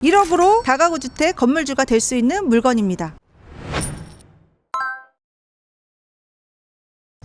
1억으로 다가구 주택 건물주가 될 수 있는 물건입니다.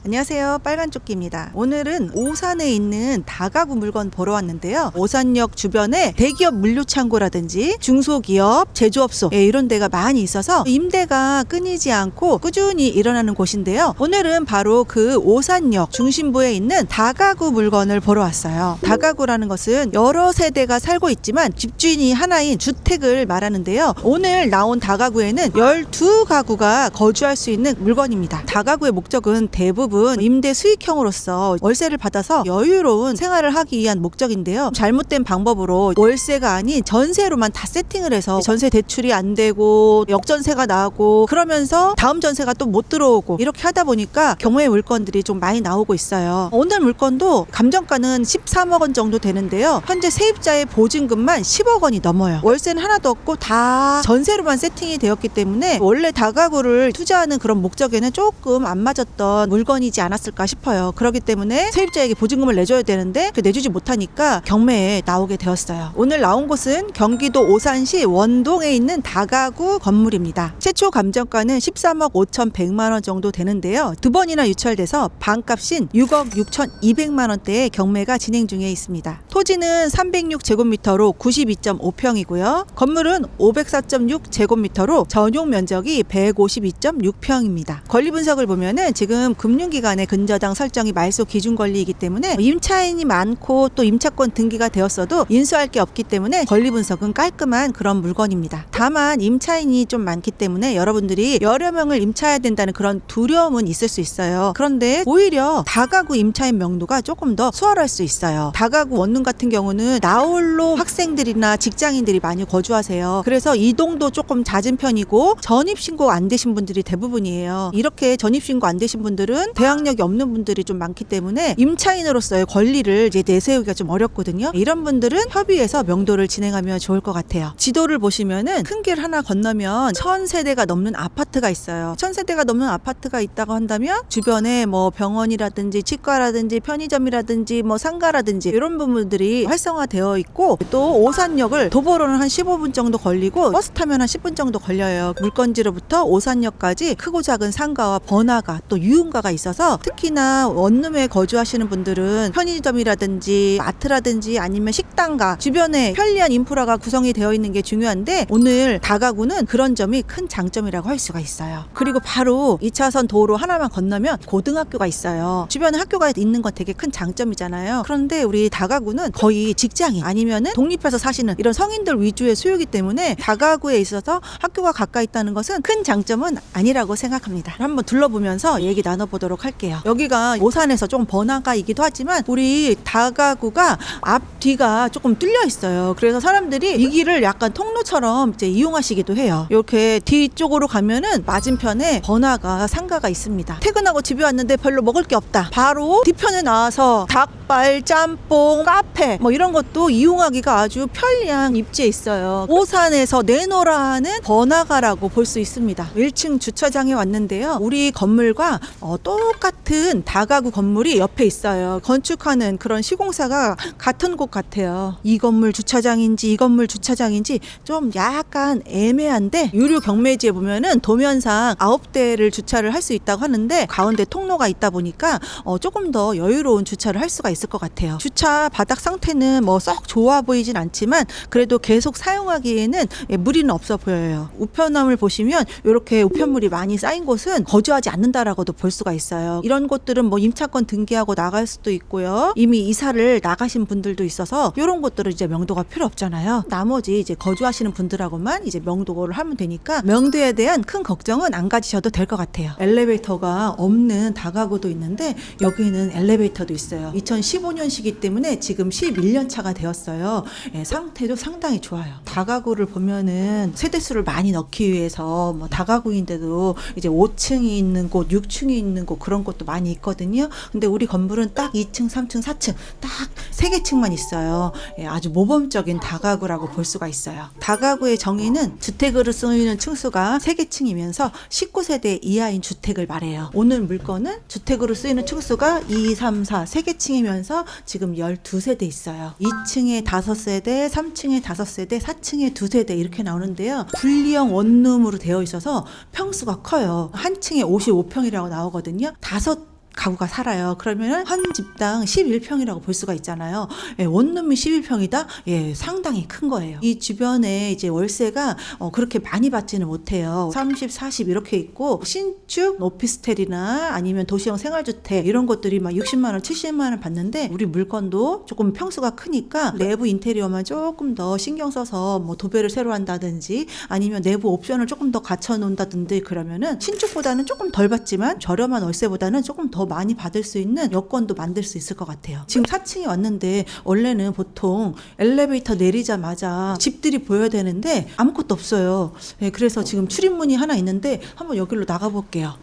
안녕하세요, 빨간조끼입니다. 오늘은 오산에 있는 다가구 물건 보러 왔는데요. 오산역 주변에 대기업 물류창고라든지 중소기업, 제조업소 이런 데가 많이 있어서 임대가 끊이지 않고 꾸준히 일어나는 곳인데요. 오늘은 바로 그 오산역 중심부에 있는 다가구 물건을 보러 왔어요. 다가구라는 것은 여러 세대가 살고 있지만 집주인이 하나인 주택을 말하는데요. 오늘 나온 다가구에는 12가구가 거주할 수 있는 물건입니다. 다가구의 목적은 대부분 임대 수익형으로서 월세를 받아서 여유로운 생활을 하기 위한 목적인데요. 잘못된 방법으로 월세가 아닌 전세로만 다 세팅을 해서 전세 대출이 안 되고 역전세가 나고 그러면서 다음 전세가 또 못 들어오고 이렇게 하다 보니까 경매 물건들이 좀 많이 나오고 있어요. 오늘 물건도 감정가는 13억 원 정도 되는데요. 현재 세입자의 보증금만 10억 원이 넘어요. 월세는 하나도 없고 다 전세로만 세팅이 되었기 때문에 원래 다가구를 투자하는 그런 목적에는 조금 안 맞았던 물건이지 않았을까 싶어요. 그렇기 때문에 세입자에게 보증금을 내줘야 되는데 내주지 못하니까 경매에 나오게 되었어요. 오늘 나온 곳은 경기도 오산시 원동에 있는 다가구 건물입니다. 최초 감정가는 13억 5,100만 원 정도 되는데요. 두 번이나 유찰돼서 반값인 6억 6,200만 원대의 경매가 진행 중에 있습니다. 토지는 306제곱미터로 92.5평이고요. 건물은 504.6제곱미터로 전용 면적이 152.6평입니다. 권리 분석을 보면은 지금 금융기관의 근저당 설정이 말소 기준 권리이기 때문에 임차인이 많고 또 임차권 등기가 되었어도 인수할 게 없기 때문에 권리 분석은 깔끔한 그런 물건입니다. 다만 임차인이 좀 많기 때문에 여러분들이 여러 명을 임차해야 된다는 그런 두려움은 있을 수 있어요. 그런데 오히려 다가구 임차인 명도가 조금 더 수월할 수 있어요. 다가구 원룸 같은 경우는 나홀로 학생들이나 직장인들이 많이 거주하세요. 그래서 이동도 조금 잦은 편이고 전입신고 안 되신 분들이 대부분이에요. 이렇게 전입신고 안 되신 분들은 대학력이 없는 분들이 좀 많기 때문에 임차인으로서의 권리를 이제 내세우기가 좀 어렵거든요. 이런 분들은 협의해서 명도를 진행하면 좋을 것 같아요. 지도를 보시면은 큰 길 하나 건너면 1000세대가 넘는 아파트가 있어요. 1000세대가 넘는 아파트가 있다고 한다면 주변에 뭐 병원이라든지 치과라든지 편의점이라든지 뭐 상가라든지 이런 부분들이 활성화되어 있고 또 오산역을 도보로는 한 15분 정도 걸리고 버스 타면 한 10분 정도 걸려요. 물건지로부터 오산역까지 크고 작은 상가와 번화가 또 유흥가가 있어서 특히나 원룸에 거주하시는 분들은 편의점이라든지 마트라든지 아니면 식당가 주변에 편리한 인프라가 구성이 되어 있는 게 중요한데 오늘 다가구는 그런 점이 큰 장점이라고 할 수가 있어요. 그리고 바로 2차선 도로 하나만 건너면 고등학교가 있어요. 주변에 학교가 있는 건 되게 큰 장점이잖아요. 그런데 우리 다가구는 거의 직장인 아니면은 독립해서 사시는 이런 성인들 위주의 수요이기 때문에 다가구에 있어서 학교가 가까이 있다는 것은 큰 장점은 아니라고 생각합니다. 한번 둘러보면서 얘기 나눠보도록 할게요. 여기가 오산에서 좀 번화가이기도 하지만 우리 다가구가 앞뒤가 조금 뚫려 있어요. 그래서 사람들이 이 길을 약간 통로처럼 이제 이용하시기도 해요. 이렇게 뒤쪽으로 가면은 맞은편에 번화가 상가가 있습니다. 퇴근하고 집에 왔는데 별로 먹을 게 없다. 바로 뒤편에 나와서 닭발, 짬뽕, 카페 뭐 이런 것도 이용하기가 아주 편리한 입지에 있어요. 오산에서 내놓으라 하는 번화가라고 볼 수 있습니다. 1층 주차장에 왔는데요. 우리 건물과 똑같은 다가구 건물이 옆에 있어요. 건축하는 그런 시공사가 같은 곳 같아요. 이 건물 주차장인지 이 건물 주차장인지 좀 약간 애매한데 유료 경매지에 보면은 도면상 9대를 주차를 할 수 있다고 하는데 가운데 통로가 있다 보니까 조금 더 여유로운 주차를 할 수가 있을 것 같아요. 주차 바닥 상태는 뭐 썩 좋아 보이진 않지만 그래도 계속 사용하기에는 무리는 없어 보여요. 우편함을 보시면 이렇게 우편물이 많이 쌓인 곳은 거주하지 않는다라고도 볼 수가 있어요. 이런 곳들은 뭐 임차권 등기하고 나갈 수도 있고요. 이미 이사를 나가신 분들도 있어서 이런 곳들은 이제 명도가 필요 없잖아요. 나머지 이제 거주하시는 분들하고만 이제 명도를 하면 되니까 명도에 대한 큰 걱정은 안 가지셔도 될 것 같아요. 엘리베이터가 없는 다가구도 있는데 여기는 엘리베이터도 있어요. 2015년식이기 때문에 지금 11년 차가 되었어요. 상태도 상당히 좋아요. 다가구를 보면은 세대수를 많이 넣기 위해서 뭐 다가구인데도 이제 5층이 있는 곳, 6층이 있는 곳 그런 곳도 많이 있거든요. 근데 우리 건물은 딱 2층, 3층, 4층 딱 3개층만 있어요. 아주 모범적인 다가구라고 볼 수가 있어요. 다가구의 정의는 주택으로 쓰이는 층수가 3개층이면서 19세대 이하인 주택을 말해요. 오늘 물건은 주택으로 쓰이는 층수가 2, 3, 4 3개층이면 되면서 지금 12세대 있어요. 2층에 5세대, 3층에 5세대, 4층에 2세대 이렇게 나오는데요. 분리형 원룸으로 되어 있어서 평수가 커요. 한 층에 55평이라고 나오거든요. 5가구가 살아요. 그러면은 한 집당 11평이라고 볼 수가 있잖아요. 예, 원룸이 11평이다? 예, 상당히 큰 거예요. 이 주변에 이제 월세가 그렇게 많이 받지는 못해요. 30, 40 이렇게 있고, 신축 오피스텔이나 아니면 도시형 생활주택 이런 것들이 막 60만 원, 70만 원 받는데, 우리 물건도 조금 평수가 크니까 내부 인테리어만 조금 더 신경 써서 뭐 도배를 새로 한다든지 아니면 내부 옵션을 조금 더 갖춰 놓는다든지, 그러면은 신축보다는 조금 덜 받지만 저렴한 월세보다는 조금 더 많이 받을 수 있는 여건도 만들 수 있을 것 같아요. 지금 4층에 왔는데 원래는 보통 엘리베이터 내리자마자 집들이 보여야 되는데 아무것도 없어요. 네, 그래서 지금 출입문이 하나 있는데 한번 여기로 나가볼게요.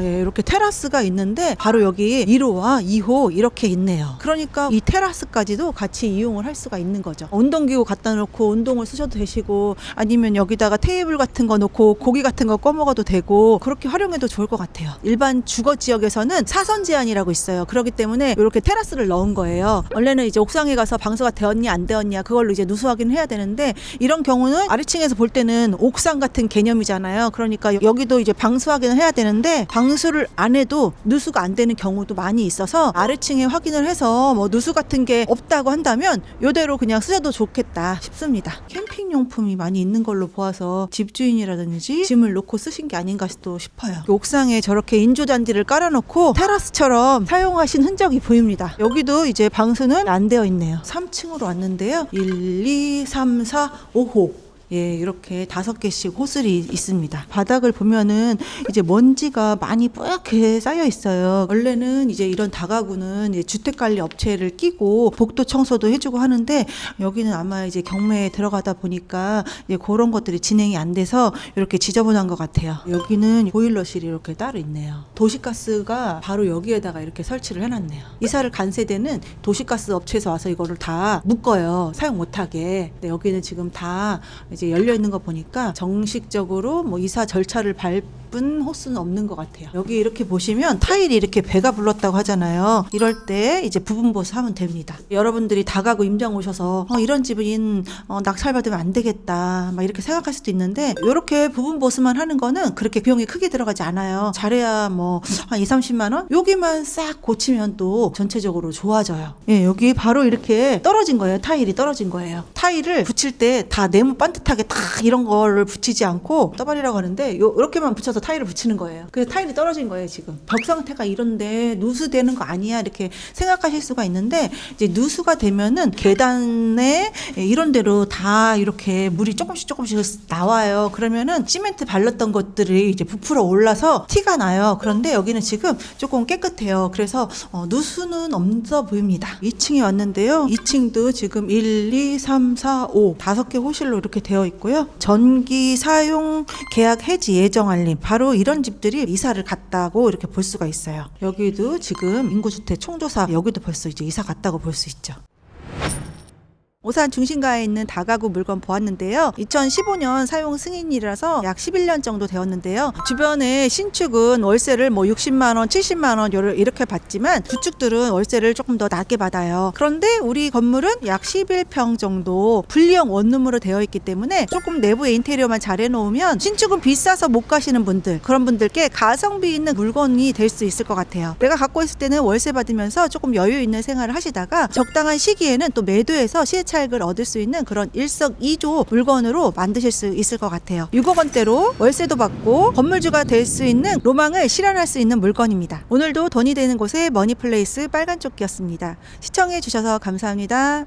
예, 이렇게 테라스가 있는데 바로 여기 1호와 2호 이렇게 있네요. 그러니까 이 테라스까지도 같이 이용을 할 수가 있는 거죠. 운동기구 갖다 놓고 운동을 쓰셔도 되시고, 아니면 여기다가 테이블 같은 거 놓고 고기 같은 거 꺼 먹어도 되고, 그렇게 활용해도 좋을 것 같아요. 일반 주거 지역에서는 사선 제한이라고 있어요. 그렇기 때문에 이렇게 테라스를 넣은 거예요. 원래는 이제 옥상에 가서 방수가 되었냐 안 되었냐 그걸로 이제 누수 확인을 해야 되는데, 이런 경우는 아래층에서 볼 때는 옥상 같은 개념이잖아요. 그러니까 여기도 이제 방수 확인을 해야 되는데, 방수를 안 해도 누수가 안 되는 경우도 많이 있어서 아래층에 확인을 해서 뭐 누수 같은 게 없다고 한다면 이대로 그냥 쓰셔도 좋겠다 싶습니다. 캠핑용품이 많이 있는 걸로 보아서 집주인이라든지 짐을 놓고 쓰신 게 아닌가 또 싶어요. 옥상에 저렇게 인조잔디를 깔아놓고 테라스처럼 사용하신 흔적이 보입니다. 여기도 이제 방수는 안 되어 있네요. 3층으로 왔는데요. 1, 2, 3, 4, 5호. 예, 이렇게 5개씩 호슬이 있습니다. 바닥을 보면은 이제 먼지가 많이 뿌옇게 쌓여 있어요. 원래는 이제 이런 다가구는 이제 주택관리 업체를 끼고 복도 청소도 해주고 하는데, 여기는 아마 이제 경매에 들어가다 보니까 이제 그런 것들이 진행이 안 돼서 이렇게 지저분한 것 같아요. 여기는 보일러실이 이렇게 따로 있네요. 도시가스가 바로 여기에다가 이렇게 설치를 해놨네요. 이사를 간 세대는 도시가스 업체에서 와서 이거를 다 묶어요. 사용 못하게. 근데 여기는 지금 다 이제 열려 있는 거 보니까 정식적으로 뭐 이사 절차를 밟은 호스는 없는 것 같아요. 여기 이렇게 보시면 타일이 이렇게 배가 불렀다고 하잖아요. 이럴 때 이제 부분 보수 하면 됩니다. 여러분들이 다가구 임장 오셔서 이런 집은 낙찰받으면 안 되겠다 막 이렇게 생각할 수도 있는데, 이렇게 부분 보수만 하는 거는 그렇게 비용이 크게 들어가지 않아요. 잘해야 뭐 한 2, 30만 원? 여기만 싹 고치면 또 전체적으로 좋아져요. 예, 여기 바로 이렇게 떨어진 거예요. 타일이 떨어진 거예요. 타일을 붙일 때 다 네모 반듯하게 딱 이런 거를 붙이지 않고, 떠발이라고 하는데 이렇게만 붙여서 타일을 붙이는 거예요. 그래서 타일이 떨어진 거예요. 지금 벽 상태가 이런데 누수되는 거 아니야 이렇게 생각하실 수가 있는데, 이제 누수가 되면은 계단에 이런 데로 다 이렇게 물이 조금씩 나와요. 그러면은 시멘트 발랐던 것들이 이제 부풀어 올라서 티가 나요. 그런데 여기는 지금 조금 깨끗해요. 그래서 누수는 없어 보입니다. 2층에 왔는데요. 2층도 지금 1, 2, 3, 4, 5 5개 호실로 이렇게 되어 있고요. 전기 사용 계약 해지 예정 알림, 바로 이런 집들이 이사를 갔다고 이렇게 볼 수가 있어요. 여기도 지금 인구주택 총조사, 여기도 벌써 이제 이사 갔다고 볼 수 있죠. 오산 중심가에 있는 다가구 물건 보았는데요. 2015년 사용 승인이라서 약 11년 정도 되었는데요. 주변에 신축은 월세를 뭐 60만 원, 70만 원 이렇게 받지만 구축들은 월세를 조금 더 낮게 받아요. 그런데 우리 건물은 약 11평 정도 분리형 원룸으로 되어 있기 때문에 조금 내부의 인테리어만 잘 해놓으면 신축은 비싸서 못 가시는 분들, 그런 분들께 가성비 있는 물건이 될 수 있을 것 같아요. 내가 갖고 있을 때는 월세 받으면서 조금 여유 있는 생활을 하시다가 적당한 시기에는 또 매도해서 시세 차익을 얻을 수 있는 그런 일석이조 물건으로 만드실 수 있을 것 같아요. 6억 원대로 월세도 받고 건물주가 될 수 있는 로망을 실현할 수 있는 물건입니다. 오늘도 돈이 되는 곳의 머니플레이스 빨간조끼였습니다. 시청해 주셔서 감사합니다.